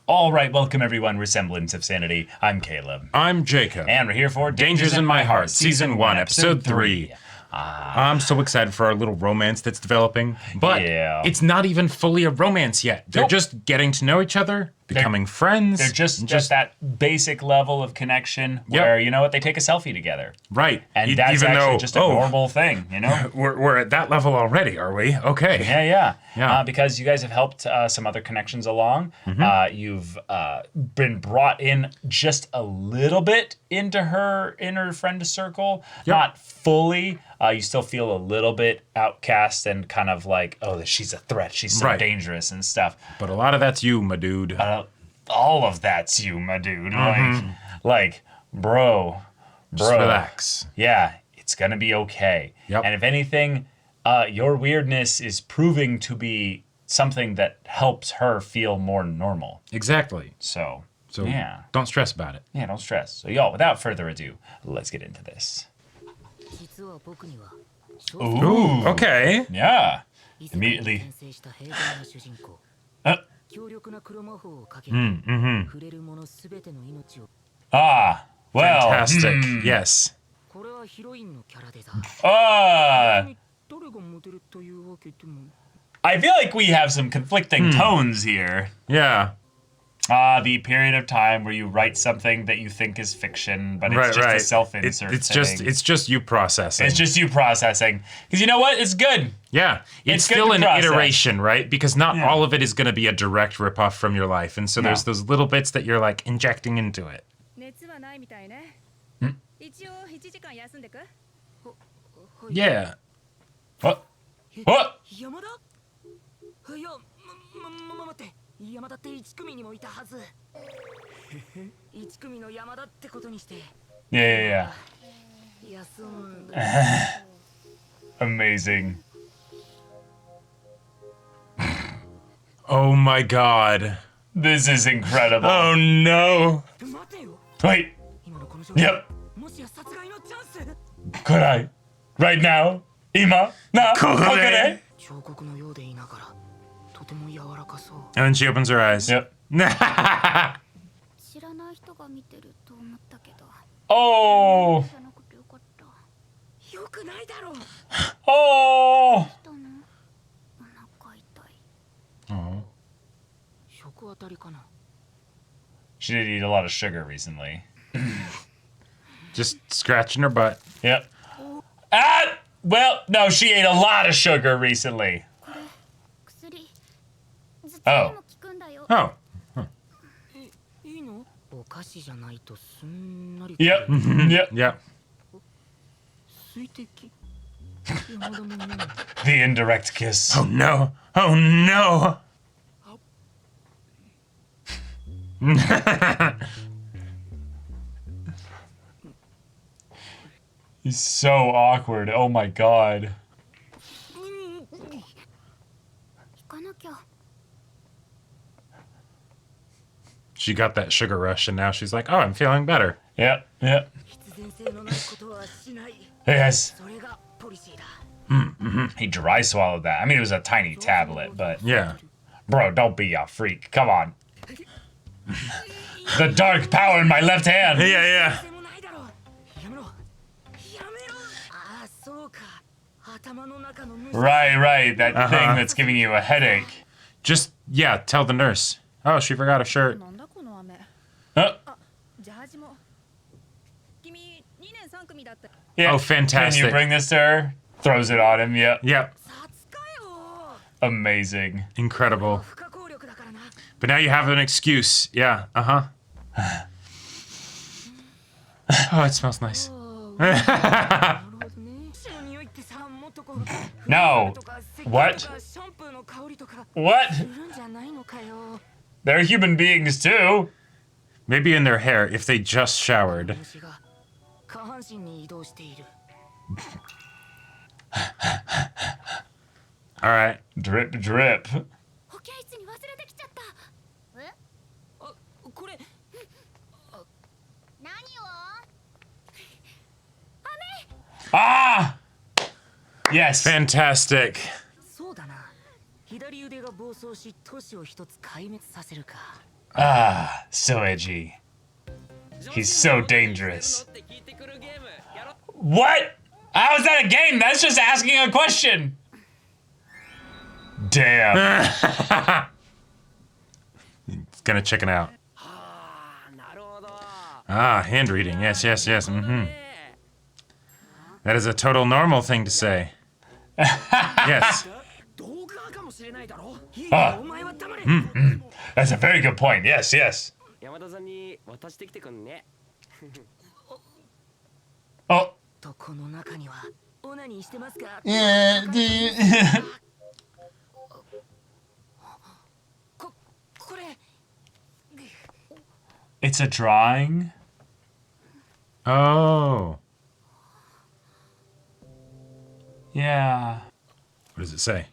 All right, welcome everyone. We're Semblance of Sanity. I'm Caleb. I'm Jacob. And we're here for Dangers in My Heart, Season 1, Episode 3. I'm so excited for our little romance that's developing. But it's not even fully a romance yet. They're just getting to know each other, becoming friends. They're just that basic level of connection where, you know what, they take a selfie together. Right. And that's even actually though, just a normal thing, you know? We're at that level already, are we? Okay. Yeah. Because you guys have helped some other connections along. You've been brought in just a little bit into her inner friend circle. Not fully. You still feel a little bit outcast and kind of like, oh, she's a threat. She's so dangerous and stuff. But a lot of that's you, my dude. All of that's you, my dude. Like, bro. Just relax. Yeah, it's going to be okay. And if anything, your weirdness is proving to be something that helps her feel more normal. Exactly. So don't stress about it. Yeah, don't stress. So, y'all, without further ado, let's get into this. Ooh, okay. Yeah. Immediately. Well. Fantastic. Yes. I feel like we have some conflicting tones here. Yeah. The period of time where you write something that you think is fiction, but it's just a self-insert thing. It's just you processing. It's just you processing. Because you know what? It's good. Yeah. It's still an iteration, right? Because not all of it is going to be a direct ripoff from your life. And so there's those little bits that you're like injecting into it. Yeah. What? Yeah. Amazing. Oh my god. This is incredible. Oh no. Wait. Yep. Could I? Right now? Ima? Na? Kokore? And then she opens her eyes. Yep. Oh. Oh. She did eat a lot of sugar recently. Just scratching her butt. Yep. Well, no, she ate a lot of sugar recently. Oh. Oh. Yep. Yep. The indirect kiss. Oh no. Oh no. He's so awkward. Oh my god. She got that sugar rush and now she's like, oh, I'm feeling better. Yep. Yes. He dry swallowed that. I mean, it was a tiny tablet, but... Yeah. Bro, don't be a freak. Come on. The dark power in my left hand. Yeah. Right. That thing that's giving you a headache. Just, tell the nurse. Oh, she forgot a shirt. Yeah. Oh, fantastic. Can you bring this to her? Throws it on him, Yep. Amazing. Incredible. But now you have an excuse. Yeah, Oh, it smells nice. No. What? They're human beings too. Maybe in their hair if they just showered. All right. Drip. Ah! Yes. Ah, so edgy. He's so dangerous. What? How is that a game? That's just asking a question. Damn. It's gonna chicken out. Ah, hand reading. Yes, yes, yes. Mm-hmm. That is a total normal thing to say. Yes. That's a very good point. Yes, yes. Oh. Yeah, it's a drawing. Oh. Yeah. What does it say?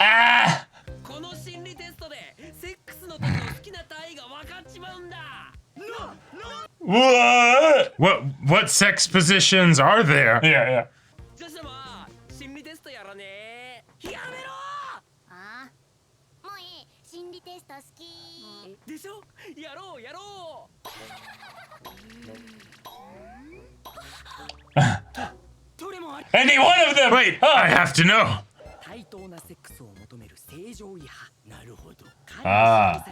Ah! What sex positions are there? Yeah, yeah. Any one of them! Wait, I have to know. Ah.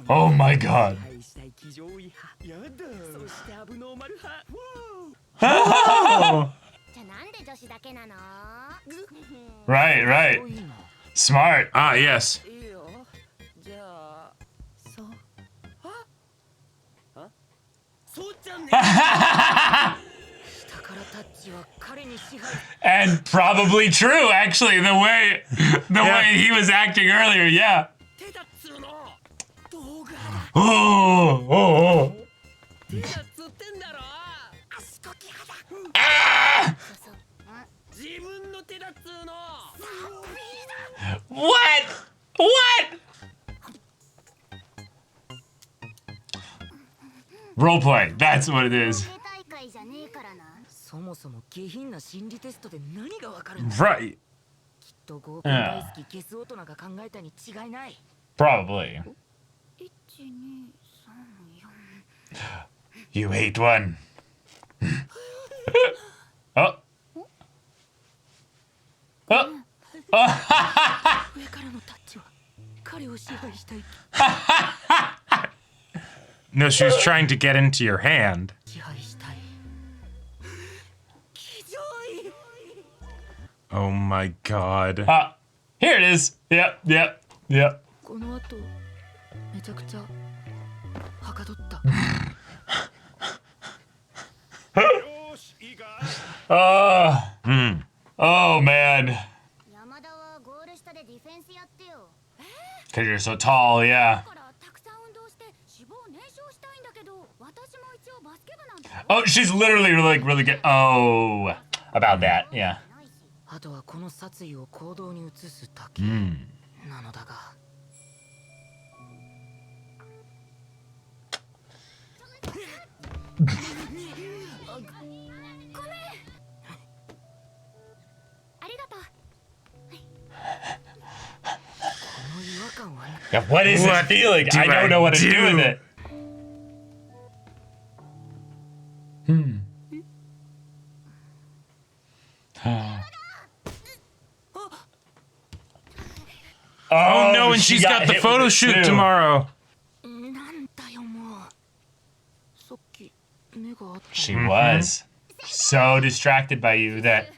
Oh my god. Right, right. Smart. Ah, yes. And probably true, actually, the way he was acting earlier, yeah. Oh, oh, oh. Ah! What? What? Roleplay, that's what it is. Right. Probably. You hate one. Oh. Oh. No, she was trying to get into your hand. Oh my god. Here it is. Yep, yep, yep. Oh man. Because you're so tall, yeah. Oh, she's literally like really good. Oh, about that, yeah. Yeah, what is this feeling? I don't know what to do with it. Oh no, and she's got the photo shoot tomorrow. She was so distracted by you that.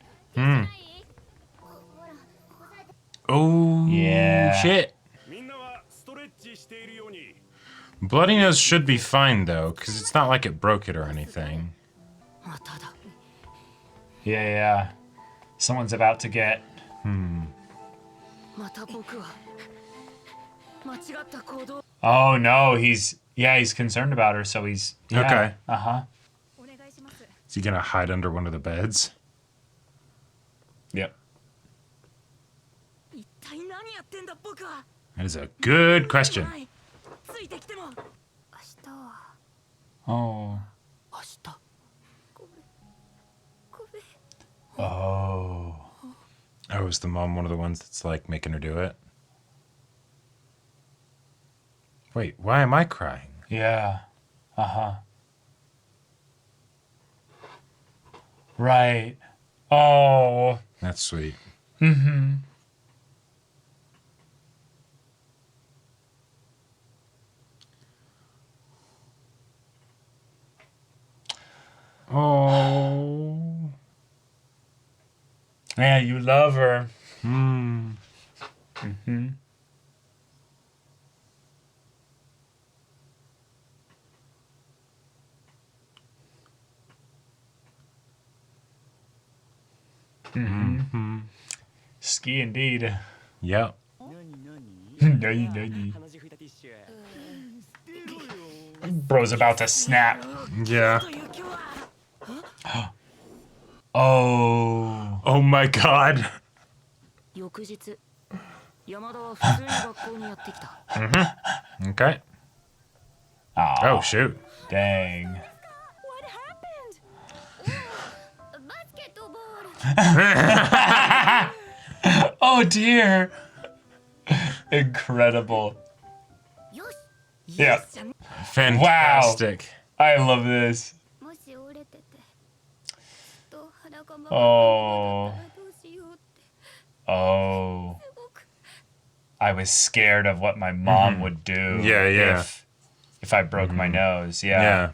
Oh, yeah. Shit. Bloody nose should be fine though, because it's not like it broke it or anything. Yeah, yeah. Someone's about to get. Oh no, he's concerned about her, so he's Okay. Is he gonna hide under one of the beds? Yep. That is a good question. Oh. Oh. Oh, is the mom one of the ones that's like making her do it? Wait, why am I crying? Yeah. Uh-huh. Right. Oh. That's sweet. Mm-hmm. Oh. Yeah, you love her. Hmm. Mm-hmm. Mm-hmm. Ski indeed. Yep. Nani. Bro's about to snap. Yeah. Oh. Oh my god. Okay. Aw, Oh, shoot. dang. What happened? Oh dear. Incredible. Yeah. Fantastic. I love this. Oh. Oh. I was scared of what my mom would do. Yeah, yeah. If I broke my nose. Yeah. Yeah.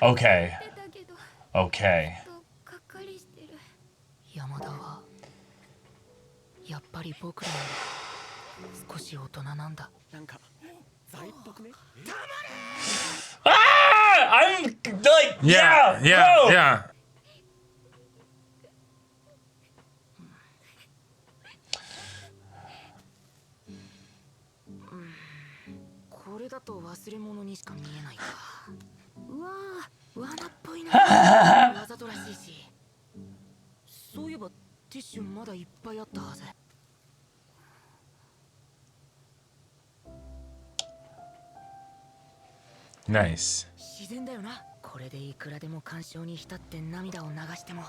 Okay. Okay. 山田はやっぱり僕らより少し大人なんだ。 Ah! I'm like, Yeah. yeah. Yeah. Bro. Yeah. これだと忘れ物にしか見えないか。うわー、罠っぽいな。わざとらしいし。そういえばティッシュまだいっぱいあったはず。 Nice. 自然だよな。これでいくらでも感傷に浸って涙を流しても。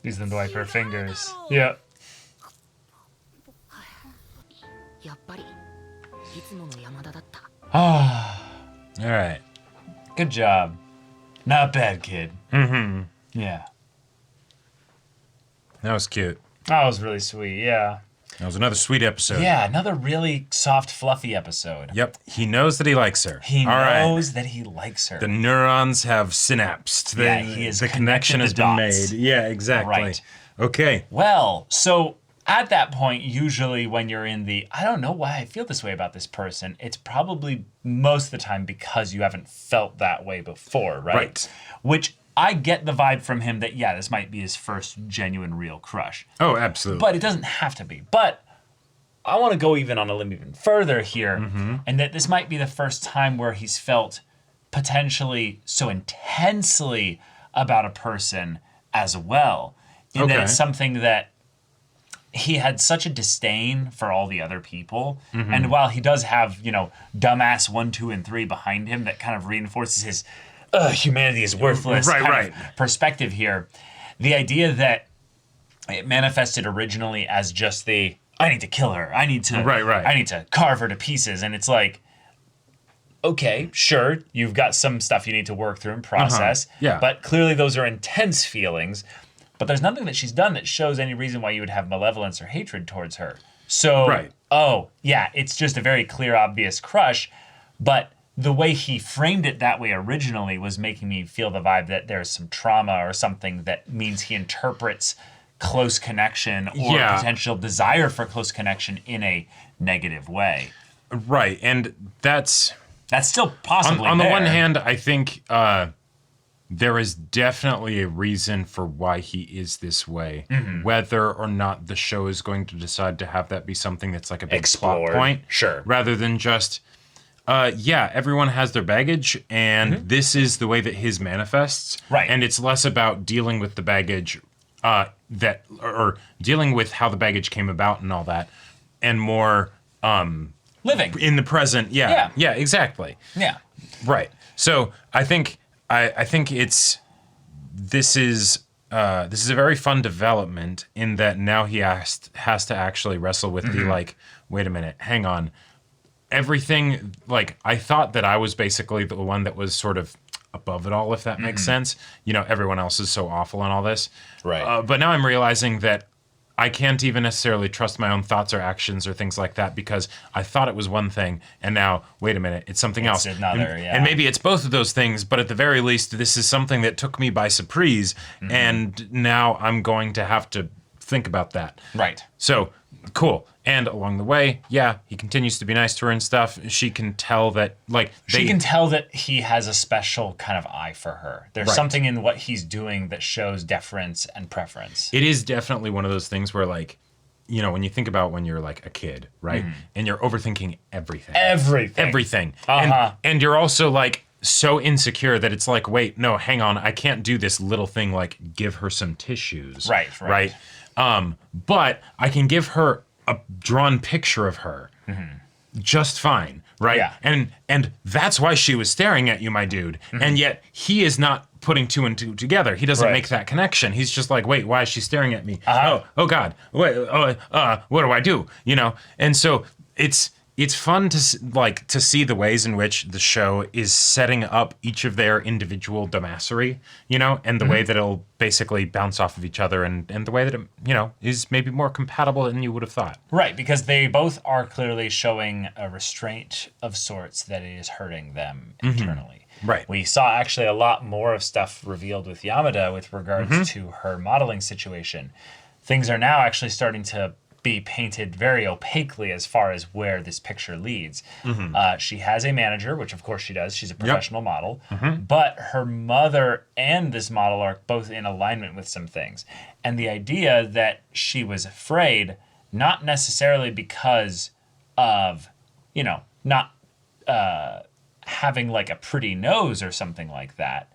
Use them to wipe her fingers. Yeah. やっぱりいつもの山田だった。 Ah. All right. Good job. Not bad, kid. Mm-hmm. Yeah. That was cute. That was really sweet. Yeah. That was another sweet episode. Yeah, another really soft, fluffy episode. Yep. He knows that he likes her. He All right. knows that he likes her. The neurons have synapsed. Yeah, he has the connection has connected been the dots. made. Yeah, exactly. Right. Okay. Well, so at that point, usually when you're in the, I don't know why I feel this way about this person. It's probably most of the time because you haven't felt that way before, right? Right. Which I get the vibe from him that, yeah, this might be his first genuine, real crush. Oh, absolutely. But it doesn't have to be. But I want to go even on a limb even further here, and that this might be the first time where he's felt potentially so intensely about a person as well. And that it's something that he had such a disdain for all the other people. And while he does have, you know, dumbass 1, 2, and 3 behind him that kind of reinforces his humanity is worthless kind of perspective here, the idea that it manifested originally as just the, I need to kill her. I need to I need to carve her to pieces. And it's like, okay, sure, you've got some stuff you need to work through and process. Yeah. But clearly those are intense feelings. But there's nothing that she's done that shows any reason why you would have malevolence or hatred towards her. So, oh, yeah, it's just a very clear, obvious crush. But the way he framed it that way originally was making me feel the vibe that there's some trauma or something that means he interprets close connection or potential desire for close connection in a negative way. Right, and that's still possibly on the there. one hand, I think there is definitely a reason for why he is this way. Whether or not the show is going to decide to have that be something that's like a big plot point, sure, rather than just everyone has their baggage, and this is the way that his manifests. Right, and it's less about dealing with the baggage or dealing with how the baggage came about and all that, and more living in the present. Yeah, exactly. Yeah. Right. So I think this is a very fun development in that now he has to actually wrestle with the like, wait a minute, hang on. Everything, like, I thought that I was basically the one that was sort of above it all, if that makes sense. You know, everyone else is so awful in all this. Right. But now I'm realizing that I can't even necessarily trust my own thoughts or actions or things like that because I thought it was one thing, and now, wait a minute, it's something else. Another, and maybe it's both of those things, but at the very least, this is something that took me by surprise, and now I'm going to have to think about that. Right. So, cool. And along the way, he continues to be nice to her and stuff. She can tell that, like... She can tell that he has a special kind of eye for her. There's something in what he's doing that shows deference and preference. It is definitely one of those things where, like, you know, when you think about when you're, like, a kid, right? And you're overthinking everything. Everything. And you're also, like, so insecure that it's like, wait, no, hang on. I can't do this little thing like give her some tissues. Right? But I can give her a drawn picture of her just fine, right? Yeah. And that's why she was staring at you, my dude. And yet he is not putting two and two together. He doesn't make that connection. He's just like, wait, why is she staring at me? Oh God, wait, what do I do? You know? And so it's fun to see the ways in which the show is setting up each of their individual dumbassery, you know, and the way that it'll basically bounce off of each other and the way that it, you know, is maybe more compatible than you would have thought. Right, because they both are clearly showing a restraint of sorts that is hurting them internally. Right. We saw actually a lot more of stuff revealed with Yamada with regards to her modeling situation. Things are now actually starting to be painted very opaquely as far as where this picture leads. She has a manager, which of course she does. She's a professional model. But her mother and this model are both in alignment with some things. And the idea that she was afraid, not necessarily because of, you know, not having like a pretty nose or something like that,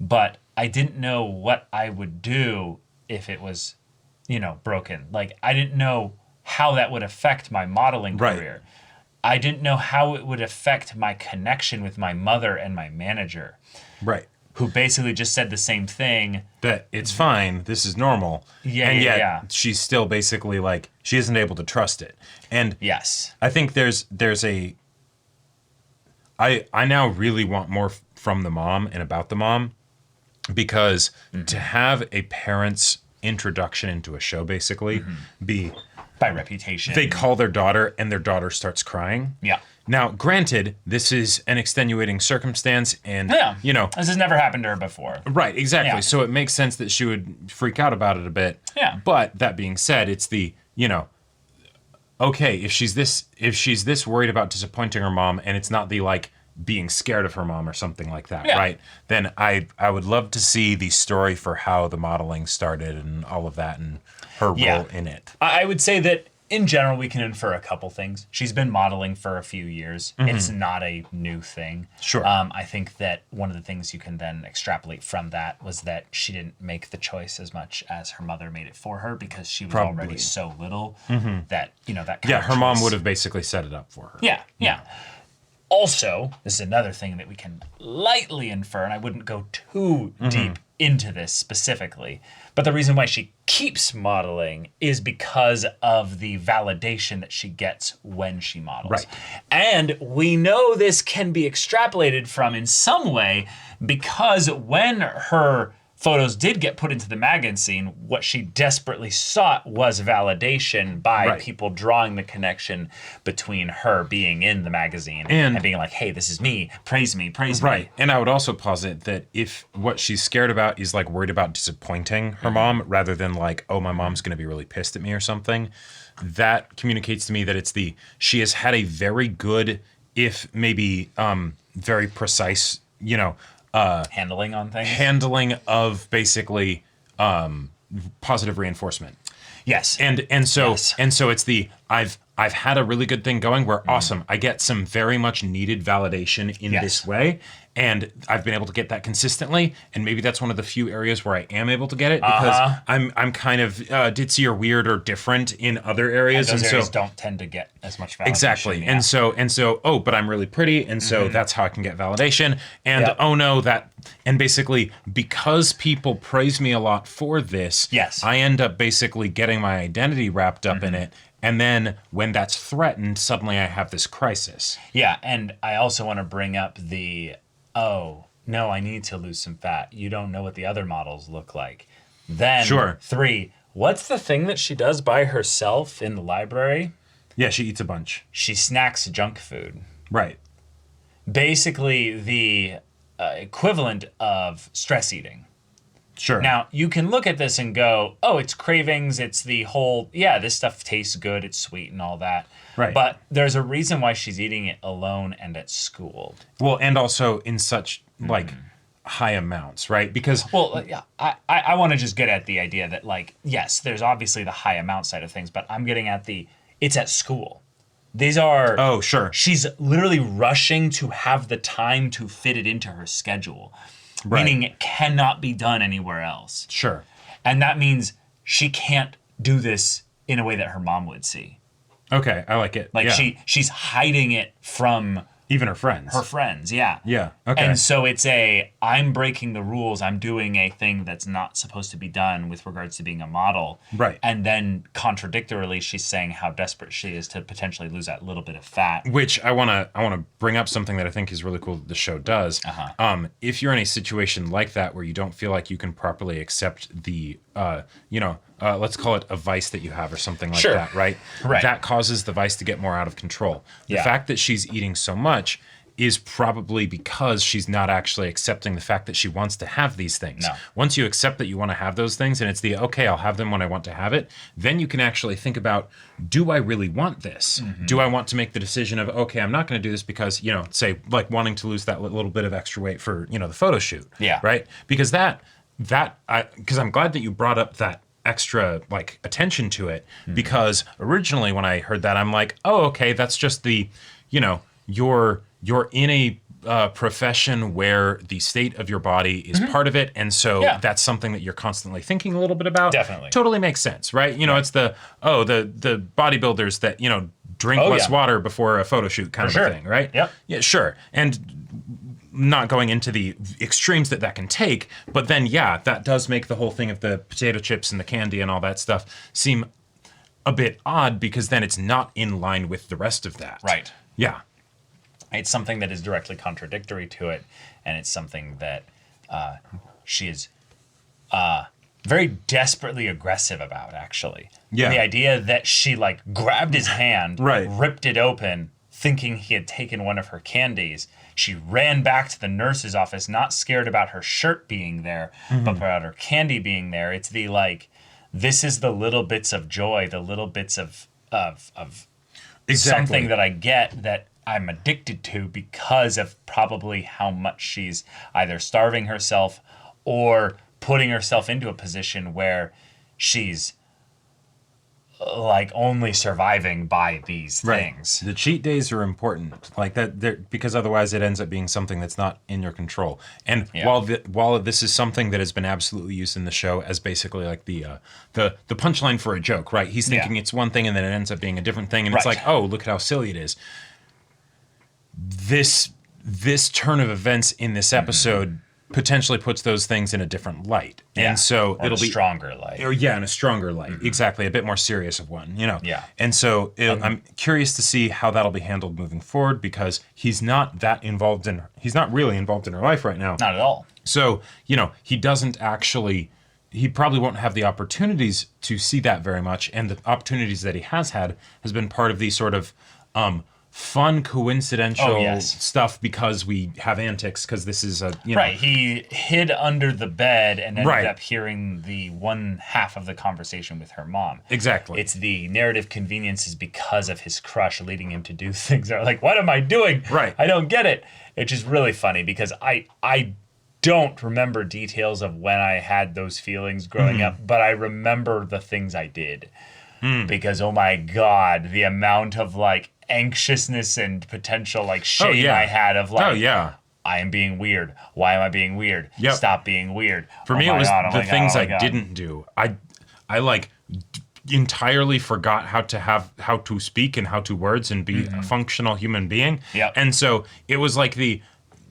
but I didn't know what I would do if it was, you know, broken. Like, I didn't know how that would affect my modeling career. I didn't know how it would affect my connection with my mother and my manager. Right. Who basically just said the same thing. That it's fine, this is normal. And yet she's still basically like, she isn't able to trust it. And yes, I think there's a... I now really want more from the mom and about the mom, because to have a parent's introduction into a show basically be by reputation, they call their daughter and their daughter starts crying. Now granted, this is an extenuating circumstance, and you know, this has never happened to her before. Right, exactly. So it makes sense that she would freak out about it a bit. But that being said, it's the, you know, okay, if she's this worried about disappointing her mom, and it's not the like being scared of her mom or something like that, right? Then I would love to see the story for how the modeling started and all of that and her role in it. I would say that in general, we can infer a couple things. She's been modeling for a few years. It's not a new thing. Sure. I think that one of the things you can then extrapolate from that was that she didn't make the choice as much as her mother made it for her, because she was already so little that, you know, that kind of her mom would have basically set it up for her. Yeah. Also, this is another thing that we can lightly infer, and I wouldn't go too deep into this specifically, but the reason why she keeps modeling is because of the validation that she gets when she models. Right. And we know this can be extrapolated from in some way, because when her photos did get put into the magazine, what she desperately sought was validation by people drawing the connection between her being in the magazine and being like, hey, this is me, praise me. Right. And I would also posit that if what she's scared about is like worried about disappointing her mom rather than like, oh, my mom's going to be really pissed at me or something, that communicates to me that it's she has had a very good, if maybe very precise, you know, handling on things, handling of basically positive reinforcement. Yes. And so it's I've I've had a really good thing going where awesome, I get some very much needed validation in this way, and I've been able to get that consistently, and maybe that's one of the few areas where I am able to get it because I'm kind of ditzy or weird or different in other areas, and so areas don't tend to get as much validation. Exactly. Yeah. And so oh, but I'm really pretty, and so that's how I can get validation. And oh no, and basically because people praise me a lot for this, I end up basically getting my identity wrapped up in it. And then when that's threatened, suddenly I have this crisis. Yeah, and I also want to bring up oh, no, I need to lose some fat. You don't know what the other models look like. Then 3, what's the thing that she does by herself in the library? Yeah, she eats a bunch. She snacks junk food. Right. Basically the equivalent of stress eating. Sure. Now, you can look at this and go, oh, it's cravings. It's the whole, this stuff tastes good. It's sweet and all that. Right. But there's a reason why she's eating it alone and at school. Well, and also in such, high amounts, right? Because... Well, I want to just get at the idea that, yes, there's obviously the high amount side of things, but I'm getting at it's at school. These are... Oh, sure. She's literally rushing to have the time to fit it into her schedule. Right. Meaning it cannot be done anywhere else. Sure. And that means she can't do this in a way that her mom would see. Okay, I like it. She's hiding it from even her friends. Her friends, yeah. Yeah. Okay. And so it's I'm breaking the rules. I'm doing a thing that's not supposed to be done with regards to being a model. Right. And then contradictorily, she's saying how desperate she is to potentially lose that little bit of fat. Which I wanna bring up something that I think is really cool that the show does. If you're in a situation like that where you don't feel like you can properly accept the let's call it a vice that you have or something like that, right? Right. That causes the vice to get more out of control. The fact that she's eating so much is probably because she's not actually accepting the fact that she wants to have these things. No. Once you accept that you want to have those things and it's okay, I'll have them when I want to have it, then you can actually think about, do I really want this? Mm-hmm. Do I want to make the decision of, okay, I'm not going to do this because, say like wanting to lose that little bit of extra weight for, the photo shoot. Yeah. Right? Because because I'm glad that you brought up that extra attention to it, because originally when I heard that, I'm like, oh, okay, that's just you're in a profession where the state of your body is part of it, and so that's something that you're constantly thinking a little bit about. Definitely. Totally makes sense, right? It's the bodybuilders that, drink less water before a photo shoot kind of a thing, right? Yep. Yeah, sure. And not going into the extremes that can take, but then, that does make the whole thing of the potato chips and the candy and all that stuff seem a bit odd, because then it's not in line with the rest of that. Right. Yeah. It's something that is directly contradictory to it, and it's something that she is very desperately aggressive about, actually. Yeah. The idea that she, grabbed his hand, ripped it open, thinking he had taken one of her candies. She ran back to the nurse's office, not scared about her shirt being there, but about her candy being there. It's this is the little bits of joy, the little bits of something that I get that I'm addicted to because of probably how much she's either starving herself or putting herself into a position where she's only surviving by these things. The cheat days are important, because otherwise it ends up being something that's not in your control. And while this is something that has been absolutely used in the show as basically the punchline for a joke, right? He's thinking it's one thing and then it ends up being a different thing, and it's like, oh, look at how silly it is. This turn of events in this episode potentially puts those things in a different light. Yeah. And so it'll be stronger light. In a stronger light. Exactly. A bit more serious of one, Yeah. And so I'm curious to see how that'll be handled moving forward, because he's not really involved in her life right now. Not at all. So, he doesn't actually, he probably won't have the opportunities to see that very much. And the opportunities that he has had has been part of the sort of fun, coincidental stuff, because we have antics, because this is a, Right, he hid under the bed and ended up hearing the one half of the conversation with her mom. Exactly. It's the narrative conveniences because of his crush leading him to do things that are like, what am I doing? Right. I don't get it. It's just really funny, because I don't remember details of when I had those feelings growing up, but I remember the things I did. because oh my god, the amount of like anxiousness and potential like shame I had of like, I am being weird. Why am I being weird? Yep. Stop being weird. For me, it was the things I didn't do. I like entirely forgot how to speak and how to words and be a functional human being. Yep. And so it was like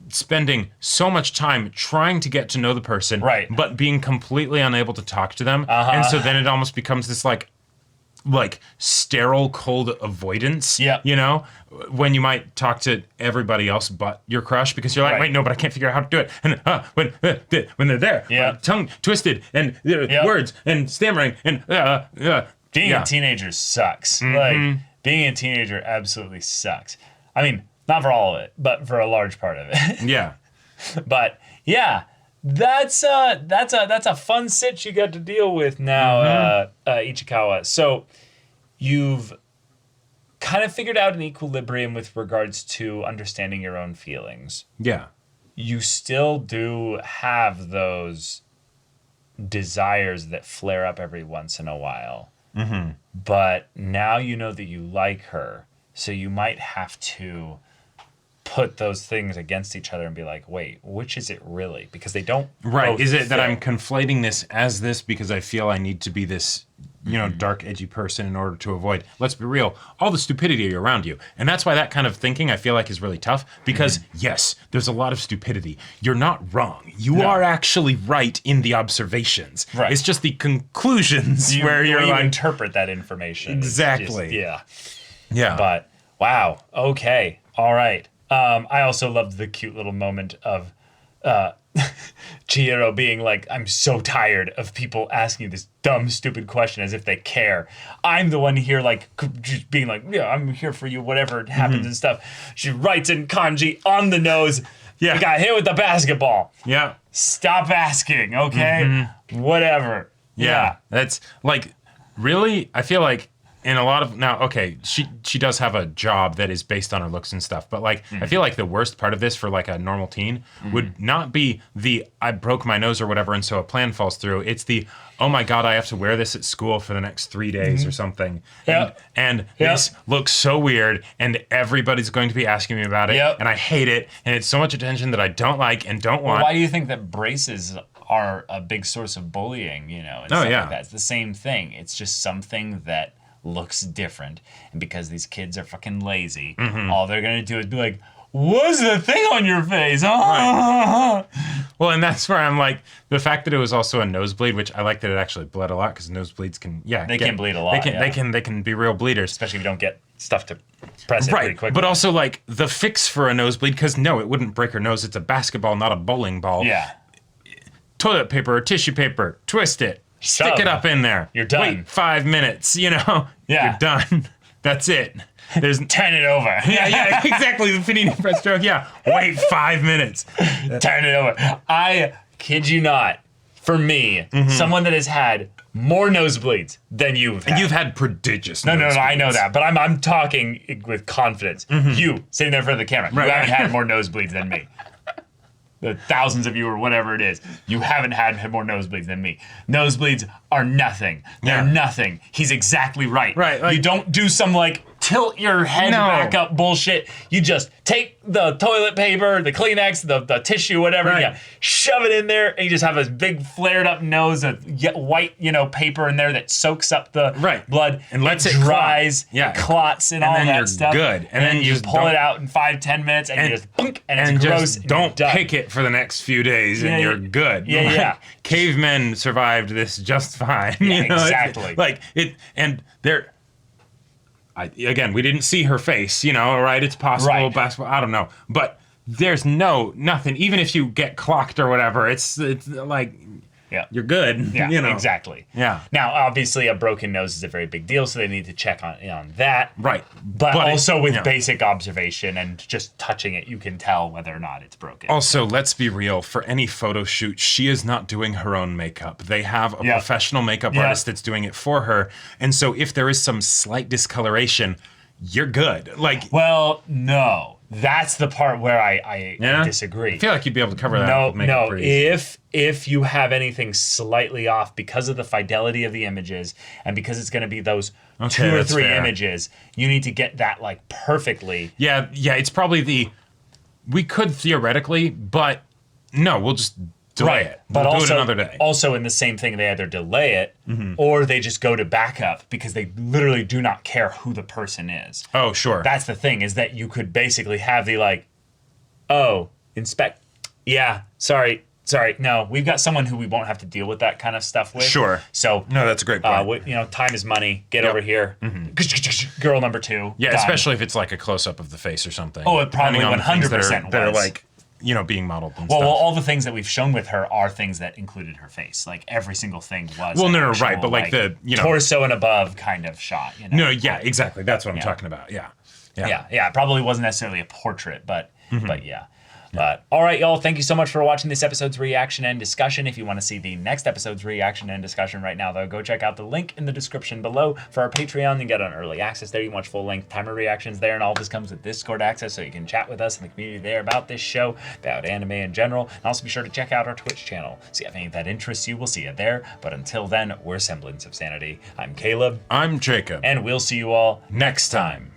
spending so much time trying to get to know the person, but being completely unable to talk to them. And so then it almost becomes this like sterile cold avoidance, you know, when you might talk to everybody else but your crush because you're like, wait, no, but I can't figure out how to do it. And when they're there, tongue twisted and words and stammering and being a teenager sucks. Like being a teenager absolutely sucks. I mean, not for all of it, but for a large part of it. Yeah. But yeah, that's a fun sit you got to deal with now, Ichikawa. So you've kind of figured out an equilibrium with regards to understanding your own feelings. Yeah. You still do have those desires that flare up every once in a while. But now you know that you like her, so you might have to put those things against each other and be like, wait, which is it really? Because they don't. Right. Is it that I'm conflating this as this because I feel I need to be this, you know, dark, edgy person in order to avoid, let's be real, all the stupidity around you. And that's why that kind of thinking I feel like is really tough because yes, there's a lot of stupidity. You're not wrong. You are actually right in the observations. Right. It's just the conclusions where you like, interpret that information. Exactly. Yeah. But wow. Okay. All right. I also loved the cute little moment of Chihiro being like, I'm so tired of people asking this dumb, stupid question as if they care. I'm the one here, like, just being like, yeah, I'm here for you, whatever happens and stuff. She writes in kanji on the nose. Yeah. You got hit with the basketball. Yeah. Stop asking, okay? Whatever. Yeah. That's like, really, I feel like in a lot of she does have a job that is based on her looks and stuff, but like I feel like the worst part of this for like a normal teen would not be the I broke my nose or whatever and so a plan falls through. It's the oh my god, I have to wear this at school for the next 3 days or something. And this looks so weird and everybody's going to be asking me about it and I hate it and it's so much attention that I don't like and don't want. Why do you think that braces are a big source of bullying, you know, and stuff like that? It's the same thing. It's just something that looks different, and because these kids are fucking lazy, all they're gonna do is be like, what's the thing on your face? Well, and that's where I'm like, the fact that it was also a nosebleed, which I like that it actually bled a lot because nosebleeds can can bleed a lot. They can be real bleeders, especially if you don't get stuff to press it pretty quickly. But also like the fix for a nosebleed, because no, it wouldn't break her nose. It's a basketball, not a bowling ball. Toilet paper or tissue paper, twist it. Stick it up in there. You're done. Wait 5 minutes, you know? You're done. That's it. There's turn it over. Yeah, exactly. The Panini Press joke. Yeah. Wait 5 minutes. Turn it over. I kid you not. For me, someone that has had more nosebleeds than you've had. And you've had prodigious No, nosebleeds. I know that. But I'm talking with confidence. You, sitting there in front of the camera, you haven't had more nosebleeds than me. The thousands of you or whatever it is, you haven't had more nosebleeds than me. Nosebleeds are nothing. They're nothing. He's exactly right. Like, you don't do some like tilt your head back up bullshit. You just take the toilet paper, the Kleenex, the tissue, whatever, you shove it in there, and you just have a big flared up nose of white, paper in there that soaks up the blood and lets it dries, clot. Clots and all then that you're stuff. Good. And then you just pull it out in 5-10 minutes, and you just bunk, and it's gross. Just don't pick it for the next few days, and you're good. Cavemen survived this just fine. Exactly. Again, we didn't see her face, right? It's possible, basketball, I don't know. But there's nothing, even if you get clocked or whatever, it's like, you're good. Exactly. Yeah. Now, obviously, a broken nose is a very big deal, so they need to check on that. Right. But also with basic observation and just touching it, you can tell whether or not it's broken. Also, let's be real. For any photo shoot, she is not doing her own makeup. They have a professional makeup artist that's doing it for her. And so if there is some slight discoloration, you're good. Like, well, no. That's the part where I disagree. I feel like you'd be able to cover that. No. If you have anything slightly off because of the fidelity of the images and because it's going to be those 2 or 3 images, you need to get that like perfectly. Yeah. It's probably we could theoretically, but no, we'll just delay it. But We'll also, do it another day. Also in the same thing, they either delay it or they just go to backup because they literally do not care who the person is. Oh, sure. That's the thing, is that you could basically have the like, inspect. Yeah, sorry. No, we've got someone who we won't have to deal with that kind of stuff with. Sure. So no, that's a great point. Time is money. Get over here. Girl number 2. Yeah, done. especially if it's like a close up of the face or something. Oh, it probably Depending on the things 100% was. that are like, being modeled and Well, stuff. all the things that we've shown with her are things that included her face. Like every single thing was. Well, an no, actual, right, but like the torso and above kind of shot. No, yeah, exactly. That's what I'm talking about. Yeah. It probably wasn't necessarily a portrait, but yeah. But all right, y'all, thank you so much for watching this episode's reaction and discussion. If you want to see the next episode's reaction and discussion right now, though, go check out the link in the description below for our Patreon. You get on early access there. You can watch full-length timer reactions there, and all this comes with Discord access, so you can chat with us in the community there about this show, about anime in general. And also be sure to check out our Twitch channel. See if any of that interests you. We'll see you there. But until then, we're Semblance of Sanity. I'm Caleb. I'm Jacob. And we'll see you all next time.